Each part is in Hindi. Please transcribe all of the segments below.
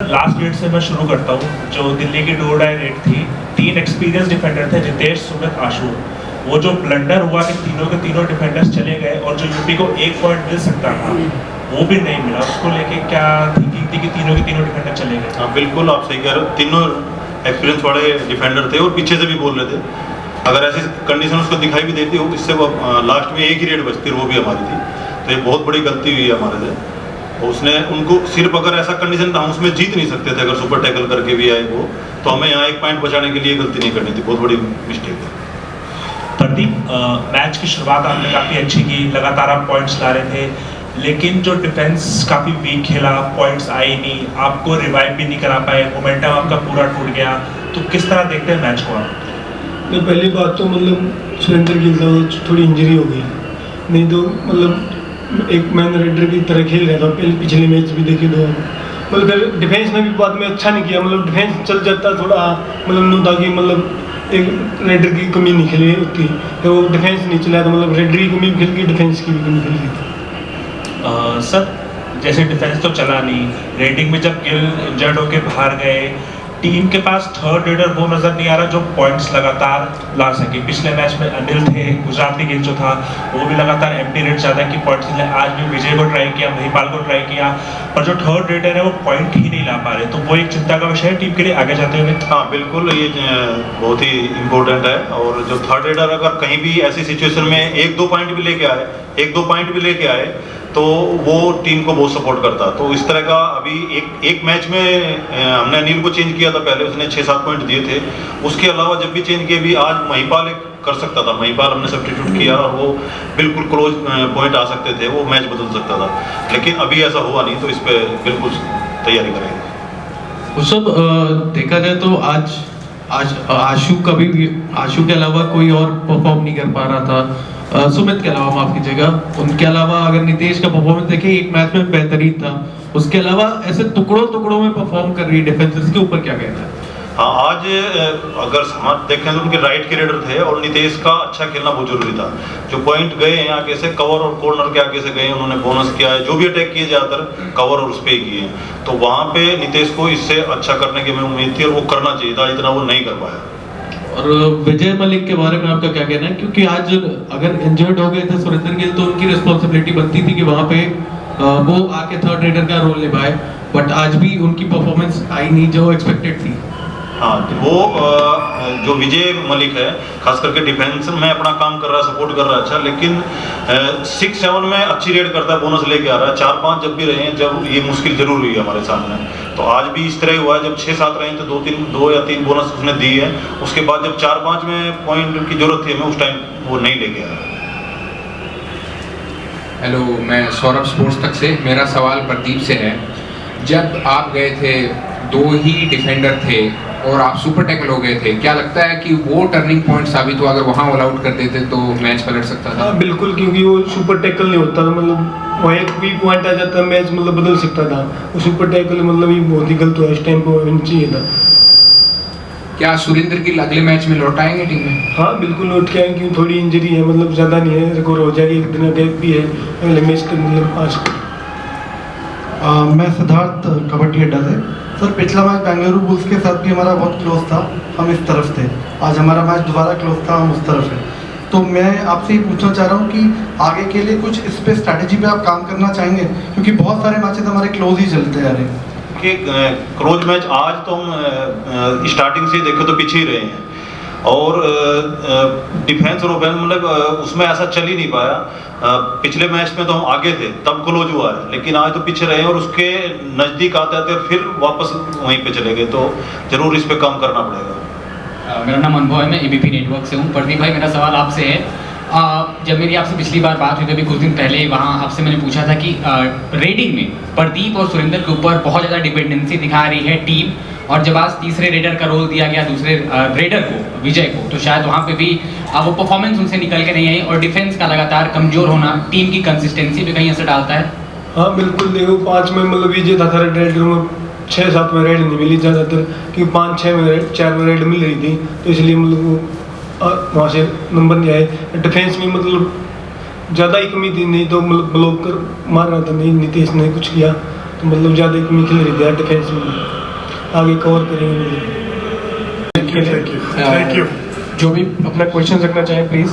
लास्ट रेड से मैं शुरू करता हूँ। जो दिल्ली की डू और डाई रेड थी, 3 एक्सपीरियंस डिफेंडर थे, रितेश, सुमित, आशु। वो जो ब्लंडर हुआ कि तीनों के तीनों डिफेंडर्स चले गए और जो यूपी को 1 पॉइंट मिल सकता था वो भी नहीं मिला, उसको लेके क्या थिंकिंग थी कि तीनों के तीनों डिफेंडर चले गए? हाँ बिल्कुल, आप सही कह रहे हो। तीनों एक्सपीरियंस वाले डिफेंडर थे और पीछे से भी बोल रहे थे। अगर ऐसी कंडीशन उसको दिखाई भी देती हो, इससे वो लास्ट में एक ही रेड बचती और वो भी हमारी थी। तो ये बहुत बड़ी गलती हुई है हमारे से। उसने उनको सिर्फ अगर ऐसा कंडीशन था, हम उसमें जीत नहीं सकते थे। अगर सुपर टैकल करके भी आए वो, तो हमें यहाँ 1 पॉइंट बचाने के लिए गलती नहीं करनी थी। बहुत बड़ी मिस्टेक है। प्रदीप, मैच की शुरुआत आपने काफ़ी अच्छी की, लगातार आप पॉइंट्स ला रहे थे, लेकिन जो डिफेंस काफ़ी वीक खेला, पॉइंट्स आए नहीं, आपको रिवाइव भी नहीं करा पाए, मोमेंटम आपका पूरा टूट गया। तो किस तरह देखते हैं मैच को आप? नहीं, पहली बात तो मतलब सुरेंद्र गिल था, थोड़ी इंजरी हो गई, नहीं तो मतलब एक मैन रेडर की तरह खेल रहा था। पहले पिछले मैच भी देखे तो मतलब डिफेंस ने भी बाद में अच्छा नहीं किया। मतलब डिफेंस चल जाता थोड़ा, मतलब नो था कि मतलब एक रेडर की कमी नहीं खेली होती, तो वो डिफेंस नहीं चला तो मतलब रेडर की कमी खेल गई, डिफेंस की भी कमी खेल गई। सर, जैसे डिफेंस तो चला नहीं, रेटिंग में जब गिल इंजर्ड होके बाहर गए, टीम के पास थर्ड रेडर वो नज़र नहीं आ रहा जो पॉइंट्स लगातार ला सके। पिछले मैच में अनिल थे, गुजराती गिल जो था वो भी लगातार एम्प्टी रेट ज़्यादा की पॉइंट्स ले। आज भी विजय को ट्राई किया, महिपाल को ट्राई किया, पर जो थर्ड रेडर है वो पॉइंट ही नहीं ला पा रहे। तो वो एक चिंता का विषय है टीम के लिए आगे जाते हुए। हाँ बिल्कुल, ये बहुत ही इम्पोर्टेंट है। और जो थर्ड रेडर अगर कहीं भी ऐसी सिचुएशन में 1-2 पॉइंट भी लेके आए, 1-2 पॉइंट भी लेके आए, तो वो टीम को बहुत सपोर्ट करता। तो इस तरह का अभी एक मैच में हमने अनिल को चेंज किया था, पहले उसने 6-7 पॉइंट दिए थे। उसके अलावा जब भी चेंज किए, भी आज महिपाल एक कर सकता था, महिपाल हमने सब्स्टिट्यूट किया और वो बिल्कुल क्लोज पॉइंट आ सकते थे, वो मैच बदल सकता था। लेकिन अभी ऐसा हुआ नहीं, तो इस पर बिल्कुल तैयारी करेंगे। उस सब देखा जाए तो आज आशु के अलावा कोई और परफॉर्म नहीं कर पा रहा था। सुमित के अलावा, माफ कीजिएगा, उनके अलावा अगर नितेश का परफॉर्मेंस देखें, एक मैच में बेहतरीन था, उसके अलावा ऐसे टुकड़ों में परफॉर्म कर रही है डिफेंस, इसके ऊपर क्या कहना है? हाँ, आज अगर हम देखें तो उनके राइट के रेडर थे और नितेश का अच्छा खेलना बहुत जरूरी था। जो पॉइंट गए हैं आगे से, कवर और कॉर्नर के आगे से गए, उन्होंने बोनस किया है। जो भी अटैक किए ज़्यादातर कवर और उस पर ही किए हैं, तो वहाँ पे नितेश को इससे अच्छा करने की हमें उम्मीद थी और वो करना चाहिए था, इतना वो नहीं कर पाया। और विजय मलिक के बारे में आपका क्या कहना है? क्योंकि आज अगर इंजर्ड हो गए थे सुरेंद्र गिल, तो उनकी रिस्पॉन्सिबिलिटी बनती थी कि वहाँ पे वो आके थर्ड रेडर का रोल निभाए, बट आज भी उनकी परफॉर्मेंस आई नहीं जो एक्सपेक्टेड थी। हाँ, वो जो विजय मलिक है, खास करके डिफेंस में अपना काम कर रहा है, सपोर्ट कर रहा है अच्छा, लेकिन 6-7 में अच्छी रेड करता है, बोनस लेके आ रहा है। 4-5 जब भी रहे हैं, जब ये मुश्किल जरूर हुई है हमारे सामने, तो आज भी इस तरह हुआ है। जब 6-7 रहे हैं तो 2 या 3 बोनस उसने दी है। उसके बाद जब 4-5 में पॉइंट की जरूरत थी हमें, उस टाइम वो नहीं लेके आया। हेलो, मैं सौरभ स्पोर्ट्स तक से। मेरा सवाल प्रदीप से है। जब आप गए थे, 2 ही डिफेंडर थे और आप सुपर टैकल हो गए थे, क्या लगता है कि वो टर्निंग पॉइंट साबित हुआ? अगर वहाँ ऑल आउट कर देते तो मैच पलट सकता था? हाँ बिल्कुल, क्योंकि वो सुपर टैकल नहीं होता था, मतलब वहाँ एक भी पॉइंट आ जाता, मैच मतलब बदल सकता था। वो सुपर टैकल मतलब ये बहुत ही गलत हुआ, इस टाइम पे होना चाहिए था। क्या सुरेंद्र गिल अगले मैच में लौट आएंगे टीम में? हाँ बिल्कुल लौट के आएंगे, थोड़ी इंजरी है, मतलब ज़्यादा नहीं है, रिकवर हो जाएगी, 1 दिन गैप भी है अगले मैच तक, मतलब आज। मैं सिद्धार्थ कबड्डी अड्डा से। सर, पिछला मैच बेंगलुरु बुल्स के साथ भी हमारा बहुत क्लोज था, हम इस तरफ थे। आज हमारा मैच दोबारा क्लोज था, हम उस तरफ है। तो मैं आपसे ये पूछना चाह रहा हूँ कि आगे के लिए कुछ इस पे स्ट्रैटेजी पे आप काम करना चाहेंगे, क्योंकि बहुत सारे मैचेस हमारे क्लोज ही चलते जा रहे हैं। कि क्लोज मैच आज तो हम स्टार्टिंग से देखें तो पीछे ही रहे हैं, और डिफेंस और ओफेंस मतलब उसमें ऐसा चल ही नहीं पाया। पिछले मैच में तो हम आगे थे, तब क्लोज हुआ है, लेकिन आज तो पीछे रहे और उसके नज़दीक आते आते फिर वापस वहीं पे चले गए। तो जरूर इस पे काम करना पड़ेगा। मेरा नाम अनुभव है, मैं एबीपी नेटवर्क से हूँ। प्रदीप भाई, मेरा सवाल आपसे है। जब मेरी आपसे पिछली बार बात हुई थी, अभी कुछ दिन पहले, वहाँ आपसे मैंने पूछा था कि रेडिंग में प्रदीप और सुरेंद्र के ऊपर बहुत ज़्यादा डिपेंडेंसी दिखा रही है टीम, और जब आज तीसरे रेडर का रोल दिया गया दूसरे रेडर को, विजय को, तो शायद वहाँ पे भी वो परफॉर्मेंस उनसे निकल के नहीं आई, और डिफेंस का लगातार कमजोर होना टीम की कंसिस्टेंसी पे कहीं असर डालता है? हाँ बिल्कुल, देखो 5 में मतलब विजय था थर्ड रेडर में, 6-7 में रेड नहीं मिली ज़्यादातर, क्योंकि 5-6 में 4 में रेड मिल रही थी, तो इसलिए मतलब वो वहाँ से नंबर नहीं आए। डिफेंस में मतलब ज़्यादा ही कमी थी, नहीं तो मतलब ब्लॉक कर मार रहा था, नहीं नितेश ने कुछ किया, तो मतलब ज़्यादा ही कमी खेल रही थी डिफेंस में। आगे कवर करेंगे। Thank you. जो भी अपना क्वेश्चन रखना चाहें प्लीज।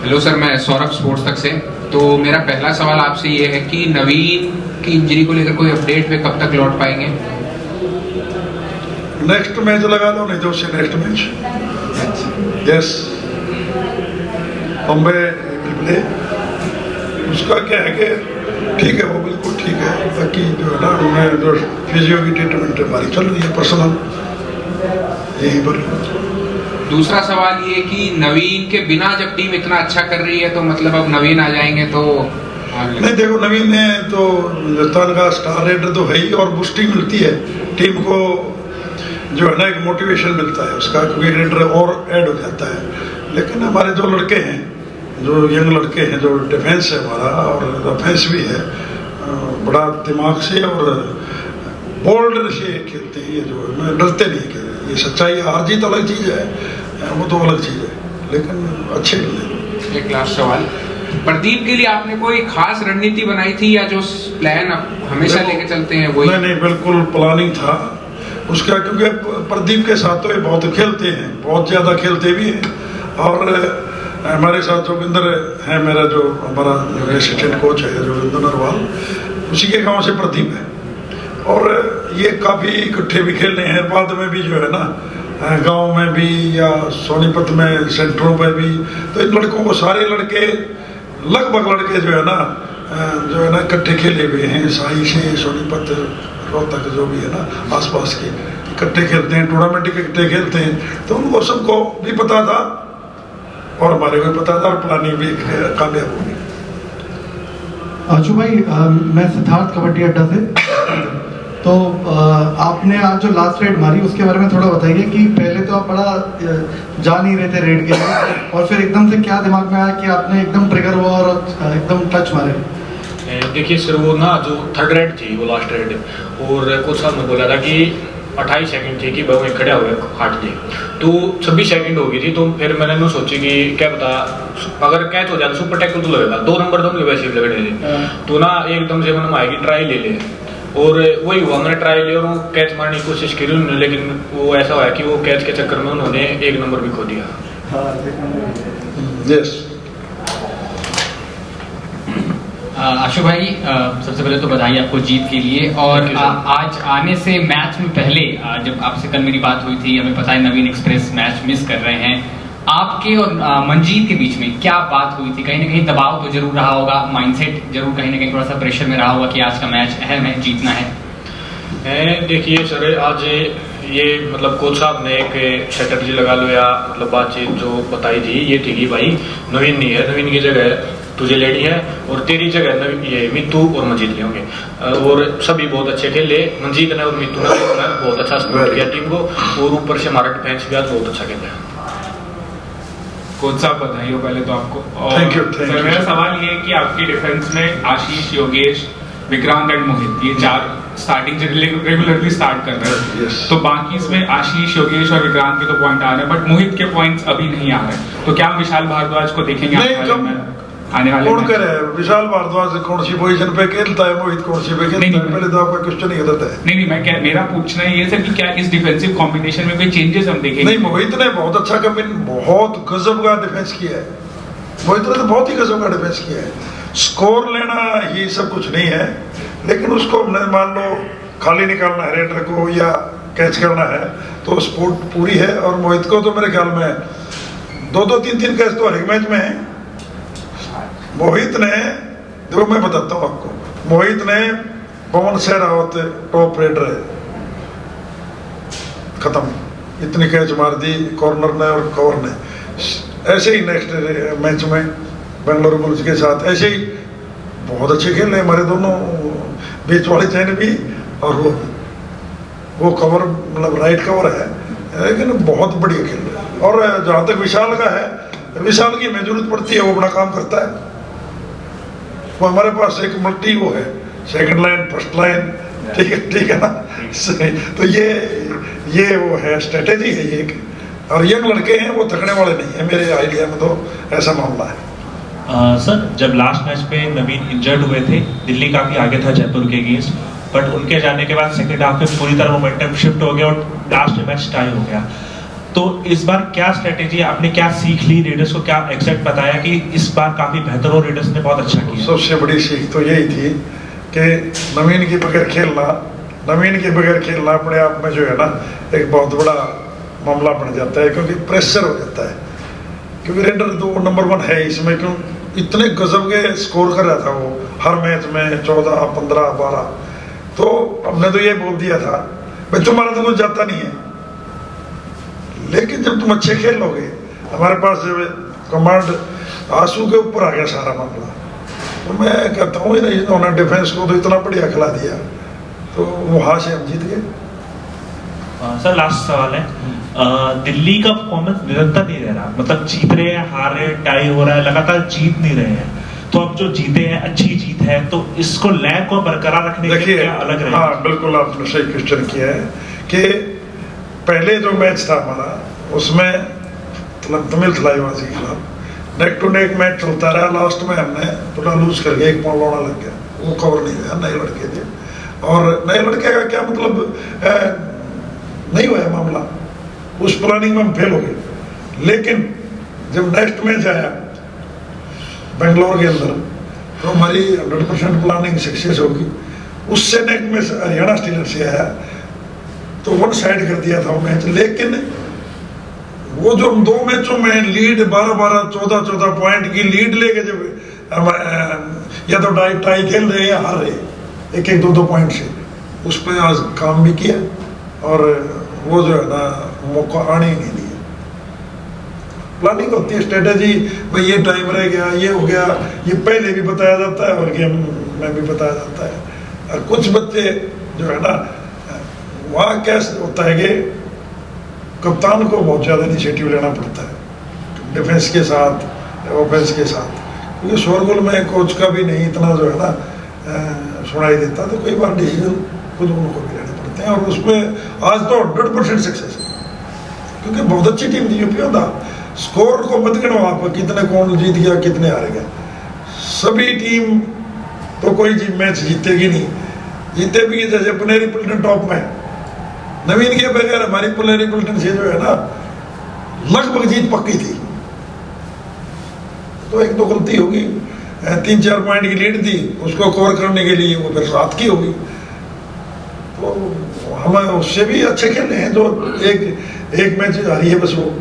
हेलो सर, मैं सौरभ स्पोर्ट्स तक से। तो मेरा पहला सवाल आपसे ये है कि नवीन की इंजरी को लेकर कोई अपडेट वे कब तक लौट पाएंगे? नेक्स्ट मैच लगा लो, नहीं तो उससे next match. Yes, Bombay will play. उसका क्या है कि ठीक है, वो बिल्कुल ठीक है। बाकी जो है ना, उन्हें जो फिजियो की ट्रीटमेंट हमारी चल रही है पर्सनल, यहीं पर। दूसरा सवाल ये कि नवीन के बिना जब टीम इतना अच्छा कर रही है तो मतलब अब नवीन आ जाएंगे तो नहीं, देखो नवीन ने तो हिंदुस्तान का स्टार रेडर तो है ही, और बूस्टिंग मिलती है टीम को, जो है ना एक मोटिवेशन मिलता है उसका, क्योंकि रेडर और ऐड हो जाता है। लेकिन हमारे जो लड़के हैं, जो यंग लड़के हैं, जो डिफेंस है हमारा और ऑफेंस भी है, बड़ा दिमाग से और बोल्ड से खेलते हैं। ये जो डरते नहीं कि ये सच्चाई, हार जीत अलग चीज़ है, वो तो अलग चीज़ है, लेकिन अच्छे नहीं। एक लास्ट सवाल, प्रदीप के लिए आपने कोई खास रणनीति बनाई थी या जो प्लान हमेशा लेके चलते हैं वही? नहीं, बिल्कुल प्लानिंग था उसका, क्योंकि प्रदीप के साथ तो ये बहुत खेलते हैं, बहुत ज़्यादा खेलते भी हैं। और हमारे साथ जोगिंदर है, मेरा जो हमारा असिस्टेंट कोच है जोगिंदर नरवाल, उसी के गांव से प्रदीप है। और ये काफ़ी इकट्ठे भी खेलने हैं, बाद में भी जो है ना गांव में भी या सोनीपत में सेंटरों पे भी। तो इन लड़कों को, सारे लड़के, लगभग लड़के जो है ना इकट्ठे खेले हुए हैं, साई से सोनीपत रोहतक जो भी है ना आसपास के, इकट्ठे खेलते हैं, टूर्नामेंट इकट्ठे खेलते हैं। तो उनको सबको भी पता था और हमारे को पता था, और प्लानिंग भी कामयाब होगी। आशु भाई, मैं सिद्धार्थ कबड्डी अड्डा से। तो आपने आज जो लास्ट रेड मारी उसके बारे में थोड़ा बताइए कि पहले तो आप बड़ा जा नहीं रहे थे रेड के लिए, और फिर एकदम से क्या दिमाग में आया कि आपने एकदम ट्रिगर हुआ और एकदम टच मारे? देखिए सर, वो ना जो थर्ड रेड थी, वो लास्ट रेड, और कोच साहब ने बोला था कि 28 सेकंड थी कि वहीं खड़ा हुए हाट जी, तो 26 सेकंड हो गई थी। तो फिर मैंने नो सोची कि क्या पता अगर कैच हो जाए तो सुपर टैकल तो लगेगा, 2 नंबर तो वैसे ही लग रहे थे। तो ना एकदम से मैंने आएगी ट्राई ले ले, और वही हुआ, मैंने ट्राई लिया और वो कैच मारने की कोशिश करी उन्होंने, लेकिन वो ऐसा हुआ कि वो कैच के चक्कर में उन्होंने 1 नंबर भी खो दिया। यस। आशु भाई, सबसे पहले तो बधाई आपको जीत के लिए। और आज आने से मैच में पहले, जब आपसे कल मेरी बात हुई थी, हमें पता है नवीन एक्सप्रेस मैच मिस कर रहे हैं, आपके और मंजीत के बीच में क्या बात हुई थी? कहीं ना कहीं दबाव तो जरूर रहा होगा, माइंडसेट जरूर कहीं ना कहीं थोड़ा सा प्रेशर में रहा होगा कि आज का मैच अहम है, जीतना है। देखिए सर, आज ये मतलब कोच साहब ने एक स्ट्रेटजी लगा लो या मतलब बातचीत जो बताई थी, ये थी कि भाई नवीन नहीं है, नवीन की जगह तुझे लेनी है और तेरी जगह ये मित्तू और मंजीत ले होंगे। और सभी बहुत अच्छे खेले, मंजीत ने और मित्तू ने बहुत अच्छा सपोर्ट किया टीम को, और ऊपर से हमारा डिफेंस भी आज बहुत अच्छा खेला है। कोच साहब बधाई हो पहले तो आपको। Thank you. सर, मेरा सवाल ये है कि आपकी डिफेंस में आशीष, योगेश, विक्रांत एंड मोहित, ये 4 स्टार्टिंग से रेगुलरली स्टार्ट कर रहे हैं। Yes. तो बाकी इसमें आशीष, योगेश और विक्रांत के तो पॉइंट आ रहे हैं, बट मोहित के पॉइंट्स अभी नहीं आ रहे। तो क्या हम विशाल भारद्वाज को देखेंगे आने वाले कौन करे? विशाल भारद्वाज कौन सी पोजीशन पे खेलता है, मोहित कौन सी पे खेलता है? पहले तो आपका क्वेश्चन ही गलत है। नहीं, मेरा पूछना ये है कि क्या इस डिफेंसिव कॉम्बिनेशन में कोई चेंजेस हम देखेंगे? नहीं, मोहित ने बहुत अच्छा बहुत गजब का डिफेंस किया है। मोहित ने तो बहुत ही गजब का डिफेंस किया है। स्कोर लेना ही सब कुछ नहीं है, लेकिन उसको मान लो खाली निकालना है रेडर को या कैच करना है तो स्पोर्ट पूरी है। और मोहित को तो मेरे ख्याल में 2-2, 3-3 कैच तो हर एक मैच में है। मोहित ने, देखो मैं बताता हूँ आपको, मोहित ने पवन सहरावत टॉप रेडर है, खत्म, इतनी कैच मार दी कॉर्नर ने और कवर ने। ऐसे ही नेक्स्ट मैच में बेंगलुरु बुल्स के साथ ऐसे ही बहुत अच्छे खेल रहे हमारे दोनों, बीच वाले चैन भी और वो कवर, मतलब राइट कवर है, लेकिन बहुत बढ़िया खेल रहे हैं। और जहाँ तक विशाल का है, विशाल की हमें जरूरत पड़ती है, वो अपना काम करता है। वो हमारे पास एक मल्टी वो है, सेकंड लाइन, फर्स्ट लाइन, ठीक है ना। तो ये वो है, स्ट्रेटेजी है ये। और यंग लड़के हैं, वो थकने वाले नहीं है, मेरे आइडिया में तो ऐसा मामला है। सर जब लास्ट मैच पे नवीन इंजर्ड हुए थे, दिल्ली काफी आगे था जयपुर के अगेंस्ट, बट उनके जाने के बाद सेकंड हाफ में पूरी तरह मोमेंटम शिफ्ट हो गया और लास्ट मैच टाई हो गया। तो इस बार क्या स्ट्रेटेजी, आपने क्या सीख ली, रेडर्स को क्या एग्जैक्ट बताया कि इस बार काफी बेहतर हो, रेडर्स ने बहुत अच्छा किया? सबसे बड़ी सीख तो यही थी कि नवीन के बगैर खेलना अपने आप में जो है ना एक बहुत बड़ा मामला बन जाता है, क्योंकि प्रेशर हो जाता है, क्योंकि रेडर तो नंबर 1 है इसमें, क्यों इतने गजब के स्कोर कर रहा था वो हर मैच में 14, 15, 12। तो हमने तो ये बोल दिया था भाई तुम्हारा तो कुछ जाता नहीं है, लेकिन जब तुम अच्छे खेल लोगे, हमारे पास कमांड आंसू के ऊपर आ गया सारा मामला। तो मैं कहता हूँ इन्होंने डिफेंस को तो इतना बढ़िया खिला दिया, तो वहाँ से हम जीत गए। सर लास्ट सवाल है, दिल्ली का परफॉर्मेंस निरंतर नहीं रह रहा, मतलब जीत रहे हैं, हार रहे हैं, टाई हो रहा है, लगातार जीत नहीं रहे हैं। तो अब जो जीते हैं अच्छी जीत है, तो इसको लय को बरकरार रखने के लिए क्या अलग रहेगा? हाँ बिल्कुल, आपने सही क्वेश्चन किया है कि पहले जो मैच था हमारा उसमें तमिल थलाईवासी के खिलाफ नेक टू नेक मैच चलता रहा, लास्ट में हमने थोड़ा लूज कर गया, 1 पॉइंट लौड़ा लग गया, वो कवर नहीं हुआ, नए लड़के थे, और नए लड़के का क्या मतलब नहीं हुआ मामला, उस प्लानिंग में हम फेल हो गए। लेकिन जब नेक्स्ट मैच आया बेंगलोर के अंदर, तो हमारी 100% प्लानिंग सक्सेस होगी। उससे नेक्स्ट मैच हरियाणा स्टीलर से आया, तो 1 साइड कर दिया था वो मैच, लेकिन वो जो 2 मैचों में लीड 12-12, 14-14 पॉइंट की लीड लेके जब या तो टाई खेल रहे हैं या हार रहे, 1-1, 2-2 पॉइंट से, उस पर आज काम भी किया, और वो जो है ना मौका आने ही नहीं दिया। प्लानिंग होती है, स्ट्रेटेजी, भाई ये टाइम रह गया, ये हो गया, ये पहले भी बताया जाता है और गेम में भी बताया जाता है। और कुछ बच्चे जो है ना, वहाँ कैसे होता है कि कप्तान को बहुत ज़्यादा इनिशिएटिव लेना पड़ता है, डिफेंस के साथ, ऑफेंस के साथ, क्योंकि शोरगुल में कोच का भी नहीं इतना जो है ना सुनाई देता, तो कई बार डिसीजन खुद उनको भी लेने पड़ते हैं, और उसमें आज तो 100% सक्सेस है, क्योंकि बहुत अच्छी टीम थी यूपी था। स्कोर को मत गिनो आप, कितने कौन जीत गया कितने हार गया, सभी टीम तो कोई मैच जीतेगी नहीं, जीते भी जैसे पुनेरी पिल्टन टॉप में, नवीन के बगैर हमारी पुनेरी पिल्टन से जो है ना लगभग जीत पक्की थी। तो 1-2 गलती होगी, 3-4 पॉइंट की लीड थी, उसको कवर करने के लिए वो फिर 7 की होगी। तो हम उससे भी अच्छे खेल रहे हैं, जो एक मैच हारी है बस, वो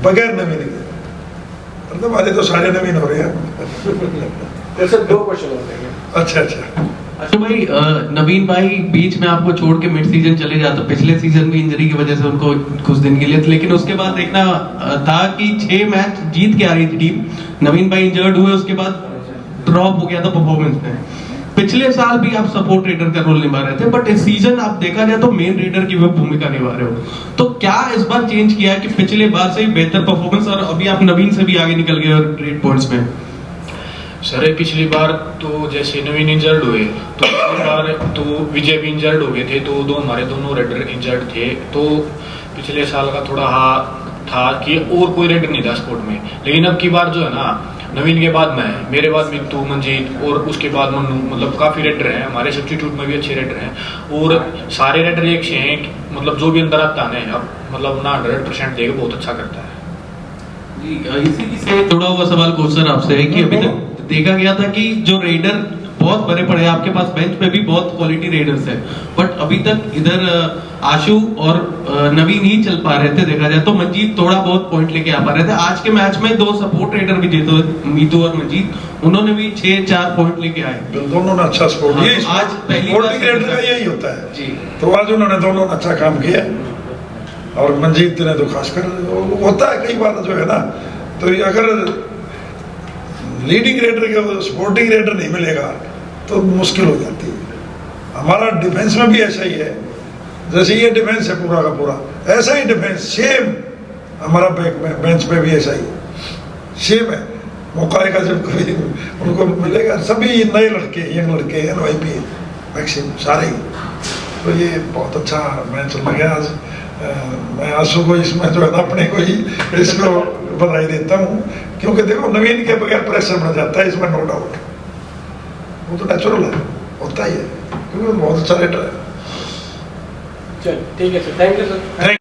बगैर नवीन के, मतलब हमारे तो सारे नवीन हो रहे हैं। सर 2 क्वेश्चन हो रहे हैं। अच्छा भाई, नवीन भाई बीच में आपको छोड़ के मिड सीजन चले जाते, पिछले सीजन में इंजरी की वजह से उनको कुछ दिन के लिए, लेकिन उसके बाद देखना था कि 6 मैच जीत के आ रही थी टीम, नवीन भाई इंजर्ड हुए, उसके बाद ड्रॉप हो गया था परफॉर्मेंस में। पिछले साल भी आप सपोर्ट रेडर का रोल निभा रहे थे, बट इस सीजन आप देखा जाए तो मेन रेडर की वो भूमिका निभा रहे हो, तो क्या इस बार चेंज किया है कि पिछले बार से ही बेहतर परफॉर्मेंस, और अभी आप नवीन से भी आगे निकल गए रेड पॉइंट्स में? सर पिछली बार तो जैसे नवीन इंजर्ड हुए, तो पिछली बार तो विजय भी इंजर्ड हो गए थे, तो हमारे दोनों रेडर इंजर्ड थे, तो पिछले साल का थोड़ा था कि और कोई रेडर नहीं था स्पोर्ट में। लेकिन अब की बार जो है ना, नवीन के बाद मैं, मेरे बाद मित्तू, मंजीत, और उसके बाद मन्नू, मतलब काफी रेडर हैं हमारे, सब्स्टिट्यूट में भी अच्छे रेडर हैं, और सारे रेडर एक से हैं, मतलब जो भी अंदर आता है अब मतलब ना 100% देकर बहुत अच्छा करता है। जी, इसी से जुड़ा हुआ सवाल कोच सर आपसे है कि अभी तक देखा गया था कि जो रेडर बहुत बड़े पड़े हैं आपके पास, बेंच पे भी बहुत क्वालिटी रेडर्स हैं, बट अभी तक इधर आशु और नवीन ही चल पा रहे थे, देखा जाए तो मंजीत थोड़ा बहुत पॉइंट लेके आ पा रहे थे। आज के मैच में 2 सपोर्ट रेडर भी जीते, मीतू और मंजीत, उन्होंने भी 6-4 पॉइंट लेके आए, दोनों ने अच्छा सपोर्ट किया। आज पहली बार रेडर का यही होता है जी, तो आज उन्होंने दोनों अच्छा काम किया, और मंजीत ने तो खासकर होता है कई बार जो है ना, तो अगर लीडिंग रेडर के सपोर्टिंग रेडर नहीं मिलेगा तो मुश्किल हो जाती है। हमारा डिफेंस में भी ऐसा ही है, जैसे ये डिफेंस है पूरा का पूरा, ऐसा ही डिफेंस सेम हमारा बेंच पे भी ऐसा ही सेम है। मौका आएगा जब कभी उनको मिलेगा, सभी नए लड़के, यंग लड़के, NYP मैक्सिमम सारे ही, तो ये बहुत अच्छा मैच लग गया आज। मैं आंसू को इसमें जो है ना अपने को ही इसको बधाई देता हूँ, क्योंकि देखो नवीन के बगैर प्रेशर बढ़ जाता है, इसमें नो डाउट, वो तो नेचुरल है, होता ही है, क्योंकि वो बहुत अच्छा रेटर है। चल ठीक है sir, thank you sir. Thank